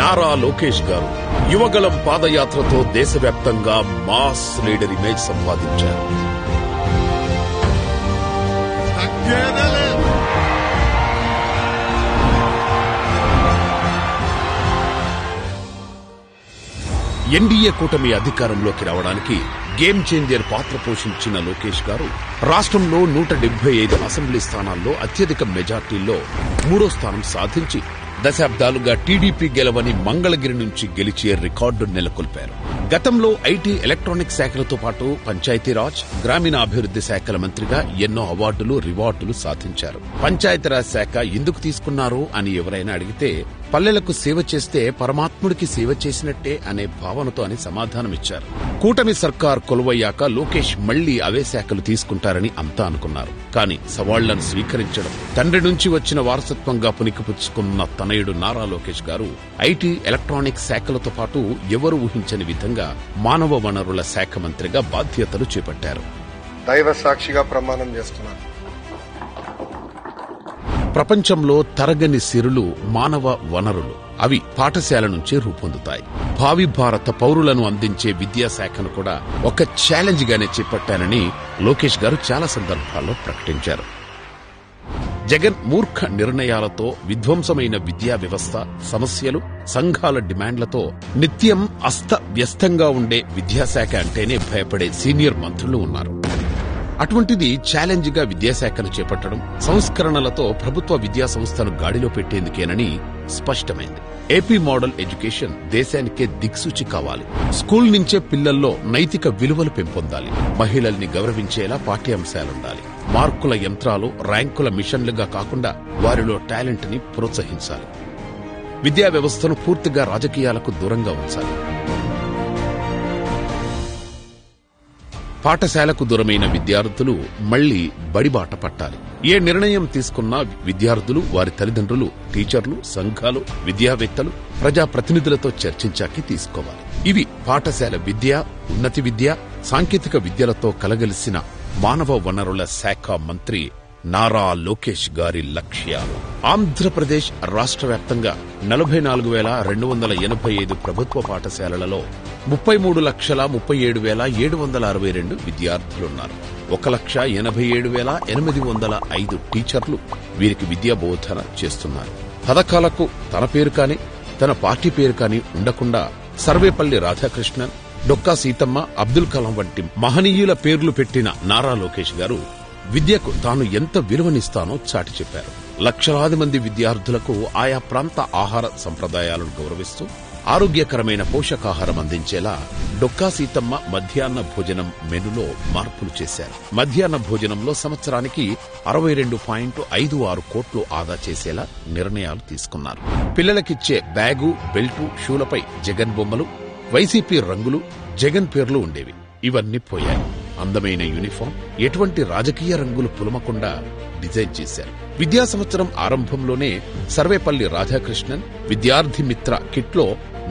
నారా లోకేష్ గారు యువగళం పాదయాత్రతో దేశవ్యాప్తంగా mass leader image సంపాదించారు. ఎన్డీఏ కూటమి అధికారంలోకి రావడానికి గేమ్ చేంజర్ పాత్ర పోషించిన లోకేష్ గారు రాష్ట్రంలో 175 అసెంబ్లీ స్థానాల్లో అత్యధిక మెజార్టీల్లో 3వ స్థానం సాధించి దశాబ్దాలుగా టీడీపీ గెలవని మంగళగిరి నుంచి గెలిచే రికార్డు నెలకొల్పారు. గతంలో ఐటీ, ఎలక్ట్రానిక్ శాఖలతో పాటు పంచాయతీరాజ్, గ్రామీణాభివృద్ది శాఖల మంత్రిగా ఎన్నో అవార్డులు, రివార్డులు సాధించారు. పంచాయతీరాజ్ శాఖ ఎందుకు తీసుకున్నారు అని ఎవరైనా అడిగితే పల్లెలకు సేవ చేస్తే పరమాత్ముడికి సేవ చేసినట్టే అనే భావనతో అని సమాధానమిచ్చారు. కూటమి సర్కార్ కొలువయ్యాక లోకేష్ మళ్లీ అవే శాఖలు తీసుకుంటారని అంతా అనుకున్నారు. కానీ సవాళ్లను స్వీకరించడం, తండ్రి నుంచి వచ్చిన వారసత్వంగా పునికిపుచ్చుకున్న తనయుడు నారా లోకేష్ గారు ఐటీ, ఎలక్ట్రానిక్ శాఖలతో పాటు ఎవరు ఊహించని విధంగా మానవ వనరుల శాఖ మంత్రిగా బాధ్యతలు చేపట్టారు. దైవ సాక్షిగా ప్రమాణం చేస్తున్నారు. ప్రపంచంలో తరగని సిరులు మానవ వనరులు. అవి పాఠశాల నుంచే రూపొందుతాయి. భావి భారత పౌరులను అందించే విద్యాశాఖను కూడా ఒక ఛాలెంజ్ గానే చేపట్టానని లోకేష్ గారు చాలా సందర్భాల్లో ప్రకటించారు. జగన్ మూర్ఖ నిర్ణయాలతో విధ్వంసమైన విద్యా వ్యవస్థ, సమస్యలు, సంఘాల డిమాండ్లతో నిత్యం అస్తవ్యస్తంగా ఉండే విద్యాశాఖ అంటేనే భయపడే సీనియర్ మంత్రులు ఉన్నారు. అటువంటిది ఛాలెంజ్ గా విద్యాశాఖను చేపట్టడం, సంస్కరణలతో ప్రభుత్వ విద్యా సంస్థను గాడిలో పెట్టేందుకేనని స్పష్టమైంది. ఏపీ మోడల్ ఎడ్యుకేషన్ దేశానికే దిక్సూచి కావాలి. స్కూల్ నుంచే పిల్లల్లో నైతిక విలువలు పెంపొందాలి. మహిళల్ని గౌరవించేలా పాఠ్యాంశాలుండాలి. మార్కుల యంత్రాలు, ర్యాంకుల మిషన్లుగా కాకుండా వారిలో టాలెంట్ ని ప్రోత్సహించాలి. విద్యా వ్యవస్థను పూర్తిగా రాజకీయాలకు దూరంగా ఉంచాలి. పాఠశాలకు దూరమైన విద్యార్థులు మళ్లీ బడిబాట పట్టాలి. ఏ నిర్ణయం తీసుకున్నా విద్యార్థులు, వారి తల్లిదండ్రులు, టీచర్లు, సంఘాలు, విద్యావేత్తలు, ప్రజాప్రతినిధులతో చర్చించాకి తీసుకోవాలి. ఇవి పాఠశాల విద్య, ఉన్నతి విద్య, సాంకేతిక విద్యలతో కలగలిసిన మానవ వనరుల శాఖ మంత్రి నారా లోకేష్ గారి లక్ష్యాలు. ఆంధ్రప్రదేశ్ రాష్ట్ర వ్యాప్తంగా 44,285 ప్రభుత్వ పాఠశాలలలో 33,37,762 విద్యార్థులున్నారు. 1,87,805 టీచర్లు వీరికి విద్యా బోధన చేస్తున్నారు. పథకాలకు తన పేరు కాని, తన పార్టీ పేరు కాని ఉండకుండా సర్వేపల్లి రాధాకృష్ణన్, డొక్కా సీతమ్మ, అబ్దుల్ కలాం వంటి మహనీయుల పేర్లు పెట్టిన నారా లోకేష్ గారు విద్యకు తాను ఎంత విలువనిస్తానో చాటి చెప్పారు. లక్షలాది మంది విద్యార్థులకు ఆయా ప్రాంత ఆహార సంప్రదాయాలను గౌరవిస్తూ ఆరోగ్యకరమైన పోషకాహారం అందించేలా డొక్కా సీతమ్మ మధ్యాహ్న భోజనం మెనులో మార్పులు చేశారు. మధ్యాహ్న భోజనంలో సంవత్సరానికి 62.56 కోట్లు ఆదా చేసేలా నిర్ణయాలు తీసుకున్నారు. పిల్లలకిచ్చే బ్యాగు, బెల్టు, షూలపై జగన్ బొమ్మలు, వైసీపీ రంగులు, జగన్ పేర్లు ఉండేవి. ఇవన్నీ పోయాయి. అందమైన యూనిఫామ్, ఎటువంటి రాజకీయ రంగులు పులమకుండా డిజైన్ చేశారు. విద్యా సంవత్సరం ఆరంభంలోనే సర్వేపల్లి రాధాకృష్ణన్ విద్యార్థి మిత్ర కిట్లో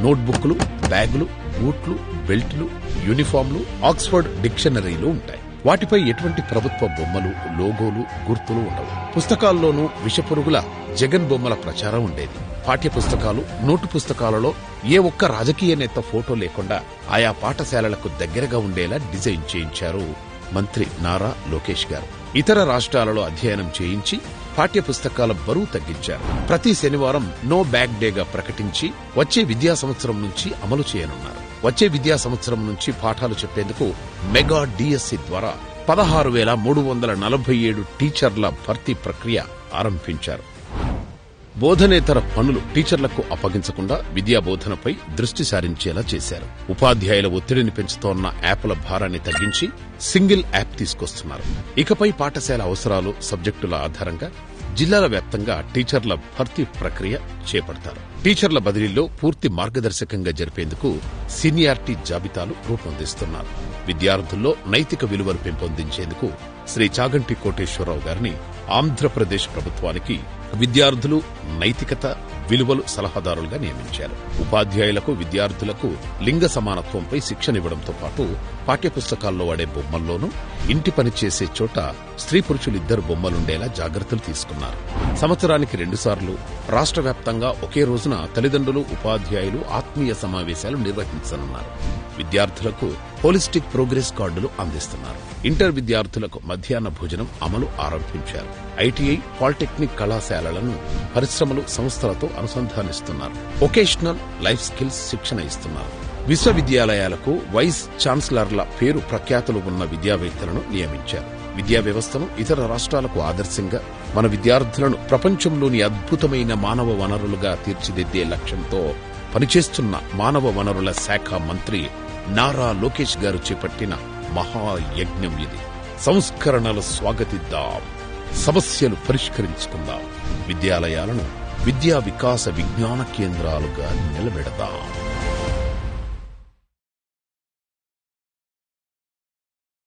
నోట్బుక్లు, బ్యాగులు, బూట్లు, బెల్ట్లు, యూనిఫామ్లు, ఆక్స్ఫర్డ్ డిక్షనరీలు ఉంటాయి. వాటిపై ఎటువంటి ప్రభుత్వ బొమ్మలు, లోగోలు, గుర్తులు ఉండవు. పుస్తకాల్లోనూ విషపురుగుల జగన్ బొమ్మల ప్రచారం ఉండేది. పాఠ్య పుస్తకాలు, నోటు పుస్తకాలలో ఏ ఒక్క రాజకీయ నేత ఫోటో లేకుండా ఆయా పాఠశాలలకు దగ్గరగా ఉండేలా డిజైన్ చేయించారు మంత్రి నారా లోకేష్ గారు. ఇతర రాష్ట్రాలలో అధ్యయనం చేయించి పాఠ్య పుస్తకాల బరువు తగ్గించారు. ప్రతి శనివారం నో బ్యాగ్ డేగా ప్రకటించి వచ్చే విద్యా సంవత్సరం నుంచి అమలు చేయనున్నారు. వచ్చే విద్యా సంవత్సరం నుంచి పాఠాలు చెప్పేందుకు మెగా డిఎస్సి ద్వారా 16,347 టీచర్ల భర్తీ ప్రక్రియ ఆరంభించారు. బోధనేతర పనులు టీచర్లకు అప్పగించకుండా విద్యా బోధనపై దృష్టి సారించేలా చేశారు. ఉపాధ్యాయుల ఒత్తిడిని పెంచుతోన్న యాప్ల భారాన్ని తగ్గించి సింగిల్ యాప్ తీసుకొస్తున్నారు. ఇకపై పాఠశాల అవసరాలు, సబ్జెక్టుల ఆధారంగా జిల్లాల వ్యాప్తంగా టీచర్ల భర్తీ ప్రక్రియ చేపడతారు. టీచర్ల బదిలీలో పూర్తి మార్గదర్శకంగా జరిపేందుకు సీనియారిటీ జాబితాలు రూపొందిస్తున్నారు. విద్యార్థుల్లో నైతిక విలువలు పెంపొందించేందుకు శ్రీ చాగంటి కోటేశ్వరరావు గారిని ఆంధ్రప్రదేశ్ ప్రభుత్వానికి విద్యార్థులు, నైతికత, విలువలు సలహాదారులుగా నియమించారు. ఉపాధ్యాయులకు, విద్యార్థులకు లింగ సమానత్వంపై శిక్షణివ్వడంతో పాటు పాఠ్యపుస్తకాల్లో వాడే బొమ్మల్లోనూ ఇంటి పని చేసే చోట స్త్రీ పురుషులిద్దరు బొమ్మలుండేలా జాగ్రత్తలు తీసుకున్నారు. సంవత్సరానికి 2 సార్లు రాష్ట్ర వ్యాప్తంగా ఒకే రోజున తల్లిదండ్రులు, ఉపాధ్యాయులు ఆత్మీయ సమావేశాలు నిర్వహించనున్నారు. విద్యార్థులకు హోలిస్టిక్ ప్రోగ్రెస్ కార్డులు అందిస్తున్నారు. ఇంటర్ విద్యార్థులకు మధ్యాహ్న భోజనం అమలు ఆరంభించారు. ఐటీఐ, పాలిటెక్నిక్ కళాశాలలను పరిశ్రమలు, సంస్థలతో అనుసంధానిస్తున్నారు. వొకేషనల్ లైఫ్ స్కిల్స్ శిక్షణ ఇస్తున్నారు. విశ్వవిద్యాలయాలకు వైస్ ఛాన్సలర్ల పేరు ప్రఖ్యాతులు ఉన్న విద్యావేత్తలను నియమించారు. విద్యా వ్యవస్థను ఇతర రాష్ట్రాలకు ఆదర్శంగా, మన విద్యార్థులను ప్రపంచంలోని అద్భుతమైన మానవ వనరులుగా తీర్చిదిద్దే లక్ష్యంతో పనిచేస్తున్న మానవ వనరుల శాఖ మంత్రి నారా లోకేష్ గారు చేపట్టిన మహాయజ్ఞం ఇది. సంస్కరణలు స్వాగతిద్దాం, సమస్యలు పరిష్కరించుకుందాం, విద్యాలయాలను విద్యా వికాస విజ్ఞాన కేంద్రాలుగా నిలబెడదాం.